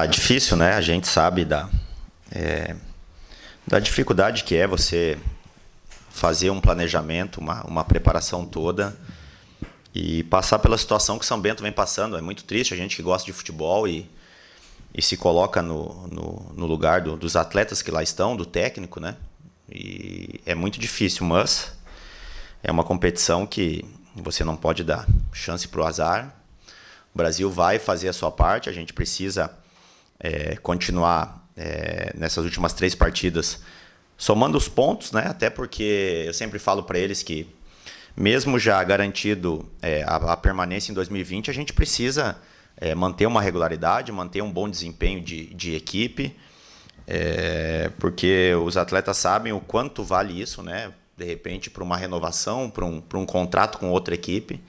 Difícil, né? A gente sabe da dificuldade que é você fazer um planejamento, uma preparação toda e passar pela situação que São Bento vem passando. É muito triste a gente que gosta de futebol e se coloca no lugar dos atletas que lá estão, do técnico, né? E é muito difícil, mas é uma competição que você não pode dar chance para o azar. O Brasil vai fazer a sua parte, a gente precisa continuar nessas últimas 3 partidas somando os pontos, né? Até porque eu sempre falo para eles que mesmo já garantido a permanência em 2020, a gente precisa manter uma regularidade, manter um bom desempenho de equipe, porque os atletas sabem o quanto vale isso, né? De repente, para uma renovação, para um contrato com outra equipe.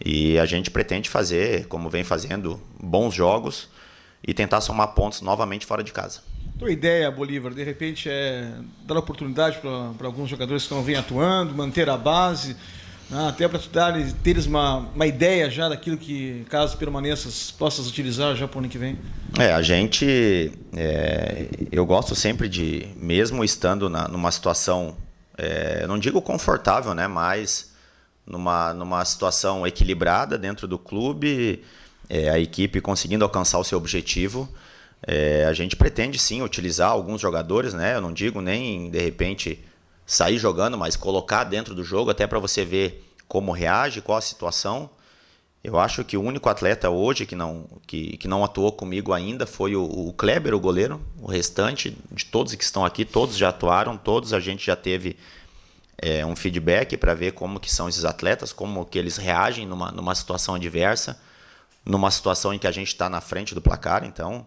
E a gente pretende fazer, como vem fazendo, bons jogos e tentar somar pontos novamente fora de casa. Tua ideia, Bolívar, de repente é dar oportunidade para alguns jogadores que não vêm atuando, manter a base, até para teres uma ideia já daquilo que, caso permaneças, possas utilizar já para o ano que vem? Eu gosto sempre de, mesmo estando numa situação, não digo confortável, né, mas numa situação equilibrada dentro do clube, a equipe conseguindo alcançar o seu objetivo, a gente pretende sim utilizar alguns jogadores, né? Eu não digo nem de repente sair jogando, mas colocar dentro do jogo até para você ver como reage, qual a situação. Eu acho que o único atleta hoje que não atuou comigo ainda foi o Kleber, o goleiro. O restante de todos que estão aqui, todos já atuaram, todos a gente já teve um feedback para ver como que são esses atletas, como que eles reagem numa situação adversa, numa situação em que a gente está na frente do placar. Então,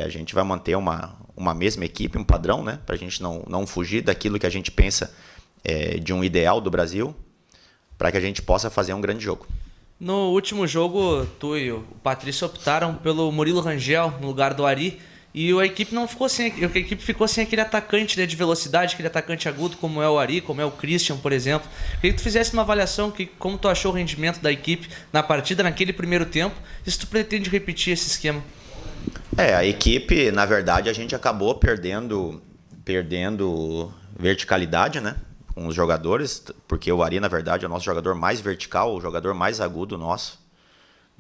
a gente vai manter uma mesma equipe, um padrão, né? Para a gente não fugir daquilo que a gente pensa de um ideal do Brasil, para que a gente possa fazer um grande jogo. No último jogo, tu e o Patrício optaram pelo Murilo Rangel no lugar do Ari, e a equipe ficou sem aquele atacante, né, de velocidade, aquele atacante agudo como é o Ari, como é o Christian, por exemplo. Queria que tu fizesse uma avaliação, como tu achou o rendimento da equipe na partida, naquele primeiro tempo, e se tu pretende repetir esse esquema. A equipe, na verdade, a gente acabou perdendo verticalidade, né, com os jogadores, porque o Ari, na verdade, é o nosso jogador mais vertical, o jogador mais agudo nosso.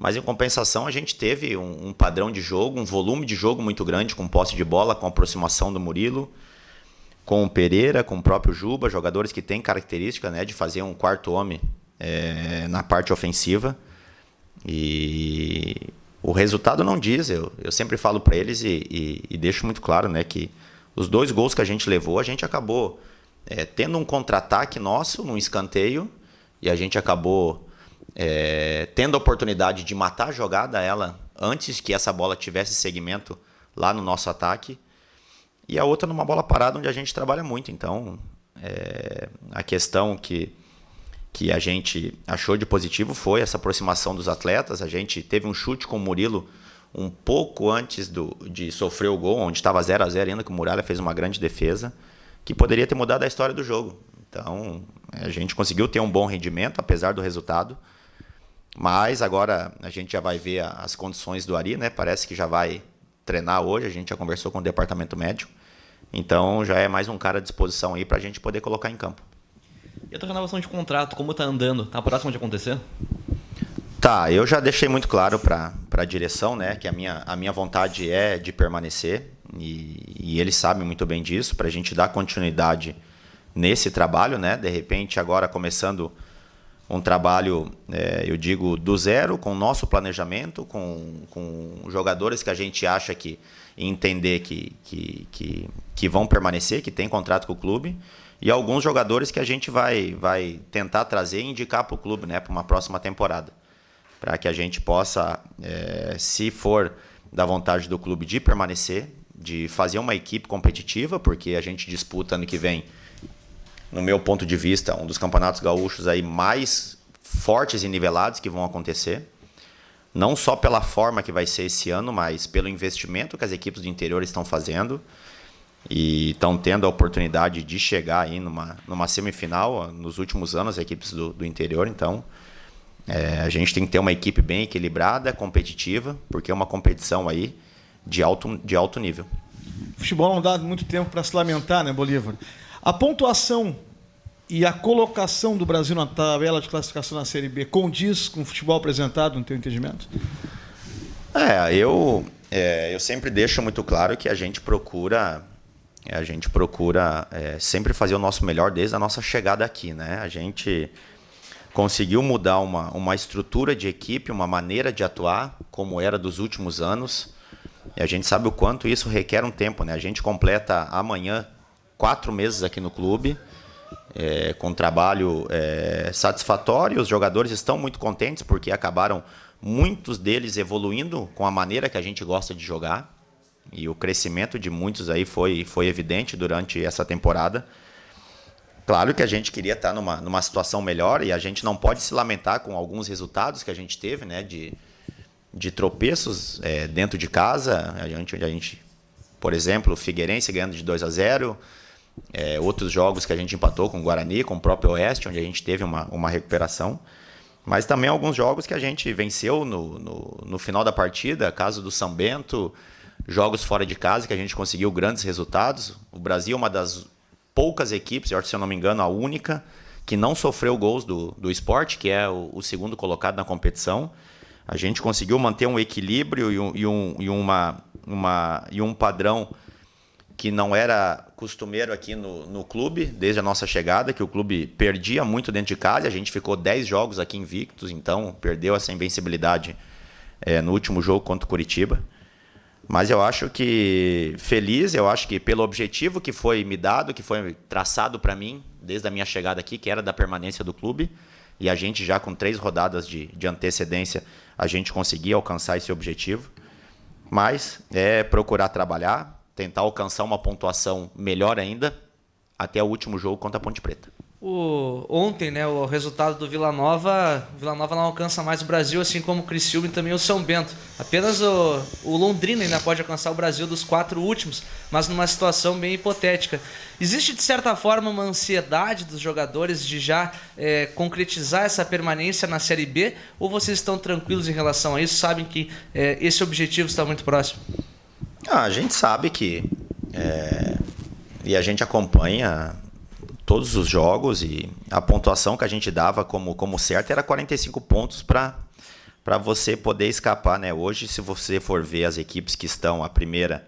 Mas, em compensação, a gente teve um padrão de jogo, um volume de jogo muito grande, com posse de bola, com aproximação do Murilo, com o Pereira, com o próprio Juba, jogadores que têm característica, né, de fazer um quarto homem na parte ofensiva. E o resultado não diz, eu sempre falo para eles e deixo muito claro, né, que os 2 gols que a gente levou, a gente acabou tendo um contra-ataque nosso num escanteio, e a gente acabou tendo a oportunidade de matar a jogada antes que essa bola tivesse segmento lá no nosso ataque, e a outra numa bola parada onde a gente trabalha muito. Então, a questão que a gente achou de positivo foi essa aproximação dos atletas. A gente teve um chute com o Murilo um pouco antes de sofrer o gol, onde estava 0-0 ainda, que o Muralha fez uma grande defesa, que poderia ter mudado a história do jogo. Então, a gente conseguiu ter um bom rendimento, apesar do resultado. Mas agora a gente já vai ver as condições do Ari, né? Parece que já vai treinar hoje, a gente já conversou com o departamento médico. Então, já é mais um cara à disposição aí para a gente poder colocar em campo. E a tua renovação de contrato, como tá andando? Tá próximo de acontecer? Tá, eu já deixei muito claro para a direção, né, que a minha vontade é de permanecer, e eles sabem muito bem disso, para a gente dar continuidade nesse trabalho, né? De repente, agora começando um trabalho, eu digo, do zero, com o nosso planejamento, com jogadores que a gente acha que entender que vão permanecer, que tem contrato com o clube, e alguns jogadores que a gente vai tentar trazer e indicar para o clube, né, para uma próxima temporada, para que a gente possa, se for da vontade do clube de permanecer, de fazer uma equipe competitiva, porque a gente disputa ano que vem, no meu ponto de vista, um dos campeonatos gaúchos aí mais fortes e nivelados que vão acontecer, não só pela forma que vai ser esse ano, mas pelo investimento que as equipes do interior estão fazendo e estão tendo a oportunidade de chegar aí numa semifinal nos últimos anos, as equipes do interior. Então, a gente tem que ter uma equipe bem equilibrada, competitiva, porque é uma competição aí de alto nível. Futebol não dá muito tempo para se lamentar, né, Bolívar? A pontuação e a colocação do Brasil na tabela de classificação na Série B condiz com o futebol apresentado, no teu entendimento? Eu sempre deixo muito claro que a gente procura sempre fazer o nosso melhor desde a nossa chegada aqui, né? A gente conseguiu mudar uma estrutura de equipe, uma maneira de atuar, como era dos últimos anos. E a gente sabe o quanto isso requer um tempo, né? A gente completa amanhã 4 meses aqui no clube, com trabalho satisfatório. Os jogadores estão muito contentes porque acabaram muitos deles evoluindo com a maneira que a gente gosta de jogar. E o crescimento de muitos aí foi evidente durante essa temporada. Claro que a gente queria estar numa situação melhor e a gente não pode se lamentar com alguns resultados que a gente teve, né, de tropeços dentro de casa. A gente, por exemplo, o Figueirense ganhando de 2-0, outros jogos que a gente empatou com o Guarani, com o próprio Oeste, onde a gente teve uma recuperação. Mas também alguns jogos que a gente venceu no final da partida, caso do São Bento, jogos fora de casa que a gente conseguiu grandes resultados. O Brasil é uma das poucas equipes, se eu não me engano, a única, que não sofreu gols do Sport, que é o segundo colocado na competição. A gente conseguiu manter um equilíbrio e um padrão que não era costumeiro aqui no clube, desde a nossa chegada, que o clube perdia muito dentro de casa. A gente ficou 10 jogos aqui invictos, então perdeu essa invencibilidade no último jogo contra o Curitiba. Mas eu acho que pelo objetivo que foi me dado, que foi traçado para mim desde a minha chegada aqui, que era da permanência do clube, e a gente já com 3 rodadas de antecedência, a gente conseguia alcançar esse objetivo. Mas procurar trabalhar, tentar alcançar uma pontuação melhor ainda até o último jogo contra a Ponte Preta. Ontem, né, o resultado do Vila Nova não alcança mais o Brasil, assim como o Criciúma e também o São Bento. Apenas o Londrina ainda pode alcançar o Brasil dos 4 últimos, mas numa situação bem hipotética. Existe, de certa forma, uma ansiedade dos jogadores de já concretizar essa permanência na Série B, ou vocês estão tranquilos em relação a isso, sabem que esse objetivo está muito próximo? A gente sabe que e a gente acompanha todos os jogos, e a pontuação que a gente dava como certa era 45 pontos para você poder escapar, né? Hoje, se você for ver as equipes que estão, a primeira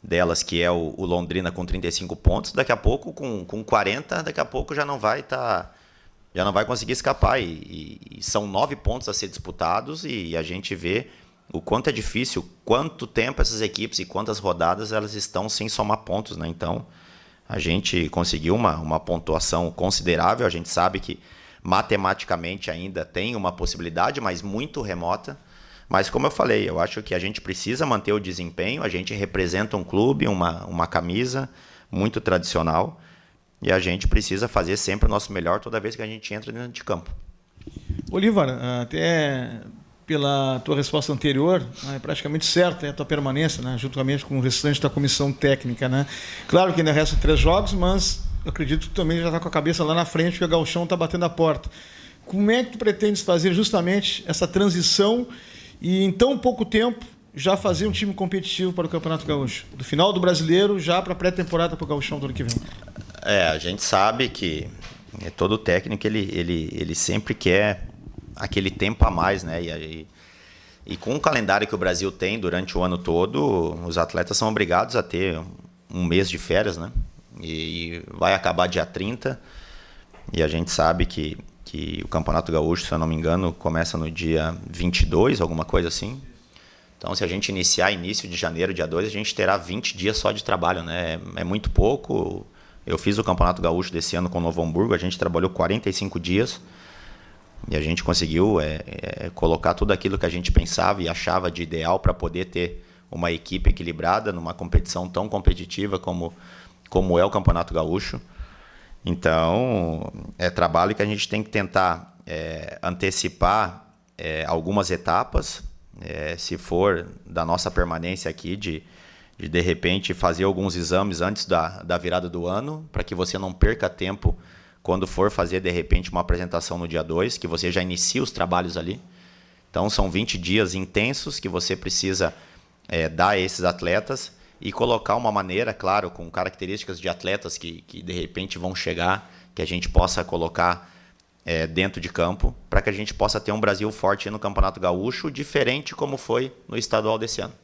delas, que é o Londrina, com 35 pontos, daqui a pouco com 40, daqui a pouco já não vai conseguir escapar, e são 9 pontos a ser disputados, e a gente vê o quanto é difícil, quanto tempo essas equipes e quantas rodadas elas estão sem somar pontos, né? Então a gente conseguiu uma pontuação considerável. A gente sabe que matematicamente ainda tem uma possibilidade, mas muito remota. Mas como eu falei, eu acho que a gente precisa manter o desempenho. A gente representa um clube, uma camisa muito tradicional, e a gente precisa fazer sempre o nosso melhor toda vez que a gente entra dentro de campo. Bolívar, até pela tua resposta anterior, é praticamente certa a tua permanência, né, juntamente com o restante da comissão técnica, né? Claro que ainda restam 3 jogos, mas eu acredito que tu também já está com a cabeça lá na frente, porque o gauchão está batendo a porta. Como é que tu pretendes fazer justamente essa transição e em tão pouco tempo já fazer um time competitivo para o Campeonato Gaúcho? Do final do Brasileiro já para a pré-temporada para o gauchão do ano que vem. A gente sabe que todo técnico ele sempre quer aquele tempo a mais, né? E com o calendário que o Brasil tem durante o ano todo, os atletas são obrigados a ter um mês de férias, né? E vai acabar dia 30, e a gente sabe que o Campeonato Gaúcho, se eu não me engano, começa no dia 22, alguma coisa assim. Então, se a gente iniciar início de janeiro, dia 2, a gente terá 20 dias só de trabalho, né? É muito pouco. Eu fiz o Campeonato Gaúcho desse ano com o Novo Hamburgo, a gente trabalhou 45 dias, e a gente conseguiu colocar tudo aquilo que a gente pensava e achava de ideal para poder ter uma equipe equilibrada numa competição tão competitiva como é o Campeonato Gaúcho. Então, é trabalho que a gente tem que tentar antecipar algumas etapas, se for da nossa permanência aqui, de repente fazer alguns exames antes da virada do ano, para que você não perca tempo quando for fazer, de repente, uma apresentação no dia 2, que você já inicia os trabalhos ali. Então, são 20 dias intensos que você precisa dar a esses atletas e colocar uma maneira, claro, com características de atletas que de repente vão chegar, que a gente possa colocar dentro de campo, para que a gente possa ter um Brasil forte no Campeonato Gaúcho, diferente como foi no estadual desse ano.